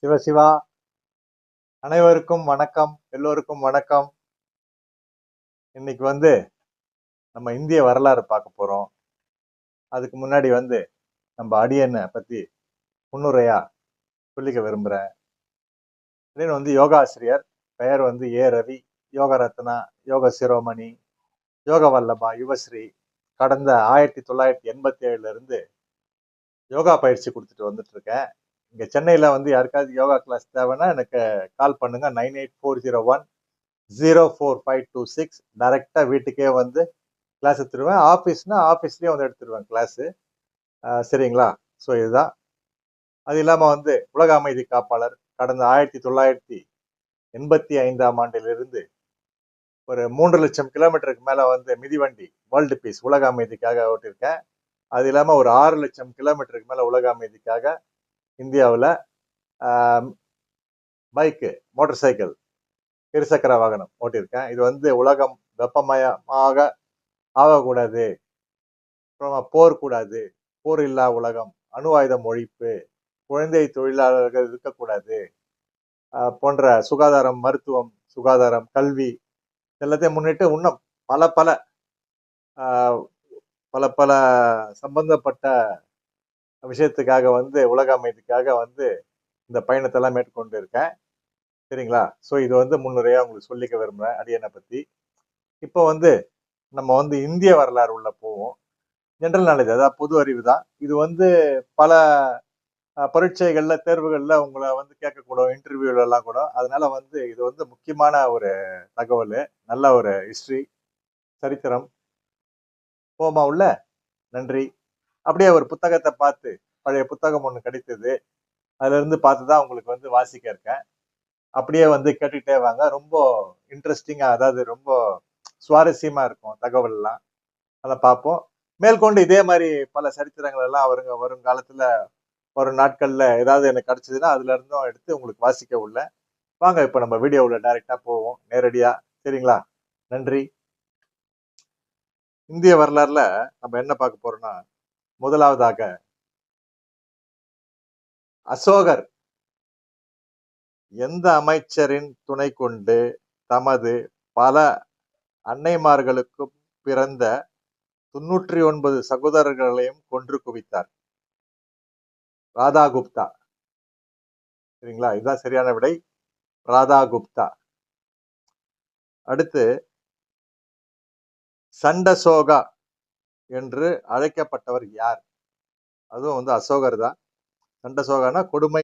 சிவசிவா, அனைவருக்கும் வணக்கம். எல்லோருக்கும் வணக்கம். இன்னைக்கு நம்ம இந்திய வரலாறு பார்க்க போறோம். அதுக்கு முன்னாடி நம்ம அடியனை பத்தி முன்னுரையா சொல்லிக்க விரும்புறேன். அடியன் யோகா ஆசிரியர். பெயர் ஏ ரவி. யோக ரத்னா, யோக சிரோமணி, யோக வல்லபா, யுவஸ்ரீ. கடந்த 1987 இருந்து யோகா பயிற்சி கொடுத்துட்டு வந்துட்டு இருக்கேன். இங்க சென்னையில யாருக்காவது யோகா கிளாஸ் தேவைன்னா எனக்கு கால் பண்ணுங்க. 9840104526. டைரக்டா வீட்டுக்கே கிளாஸ் எடுத்துருவேன். ஆஃபீஸ்னா ஆஃபீஸ்லயே எடுத்துருவேன் கிளாஸ். சரிங்களா? ஸோ இதுதான். அது இல்லாம உலக அமைதி காப்பாளர். கடந்த 1985ஆம் ஆண்டிலிருந்து ஒரு 3 லட்சம் கிலோமீட்டருக்கு மேல மிதிவண்டி வேர்ல்டு பீஸ் உலக அமைதிக்காக ஓட்டியிருக்கேன். அது இல்லாம ஒரு 6 லட்சம் கிலோமீட்டருக்கு மேல உலக அமைதிக்காக இந்தியாவில் பைக்கு, மோட்டார் சைக்கிள், இருசக்கர வாகனம் ஓட்டியிருக்கேன். இது உலகம் வெப்பமயமாக ஆகக்கூடாது, போர் கூடாது, போர் இல்லா உலகம், அணு ஆயுதம் ஒழிப்பு, குழந்தை தொழிலாளர்கள் இருக்கக்கூடாது போன்ற சுகாதாரம், மருத்துவம், சுகாதாரம், கல்வி எல்லாத்தையும் முன்னிட்டு இன்னும் பல பல பல பல சம்பந்தப்பட்ட விஷயத்துக்காக உலக அமைதிக்காக இந்த பயணத்தை எல்லாம் மேற்கொண்டு இருக்கேன். சரிங்களா? ஸோ இது முன்னுரையா உங்களுக்கு சொல்லிக்க விரும்புறேன் அடியனை பத்தி. இப்போ நம்ம இந்திய வரலாறு உள்ள போவோம். ஜெனரல் நாலேஜ், அதாவது பொது அறிவு தான் இது. பல பரீட்சைகள்ல, தேர்வுகள்ல உங்களை கேட்கக்கூடும், இன்டர்வியூல எல்லாம் கூட. அதனால இது முக்கியமான ஒரு தகவல், நல்ல ஒரு ஹிஸ்டரி, சரித்திரம். போமா உள்ள. நன்றி. அப்படியே ஒரு புத்தகத்தை பார்த்து, பழைய புத்தகம் ஒண்ணு கிடைத்தது, அதுல இருந்து பார்த்துதான் உங்களுக்கு வாசிக்க இருக்கேன். அப்படியே கேட்டுக்கிட்டே வாங்க. ரொம்ப இன்ட்ரெஸ்டிங்கா, அதாவது ரொம்ப சுவாரஸ்யமா இருக்கும் தகவல் எல்லாம். அதெல்லாம் பார்ப்போம். மேற்கொண்டு இதே மாதிரி பல சரித்திரங்கள் எல்லாம் வருங்காலத்துல, வரும் நாட்கள்ல ஏதாவது எனக்கு கிடைச்சதுன்னா அதுல இருந்தும் எடுத்து உங்களுக்கு வாசிக்க உள்ள. வாங்க இப்ப நம்ம வீடியோவுல டைரக்டா போவோம், நேரடியா. சரிங்களா? நன்றி. இந்திய வரலாறுல நம்ம என்ன பார்க்க போறோம்னா, முதலாவதாக அசோகர் எந்த அமைச்சரின் துணை கொண்டு தமது பல அன்னைமார்களுக்கும் பிறந்த 99 சகோதரர்களையும் கொன்று குவித்தார்? ராதாகுப்தா. சரிங்களா? இதுதான் சரியான விடை, ராதாகுப்தா. அடுத்து சண்டசோகா என்று அழைக்கப்பட்டவர் யார்? அதுவும் அசோகர் தான். சண்டசோகானா கொடுமை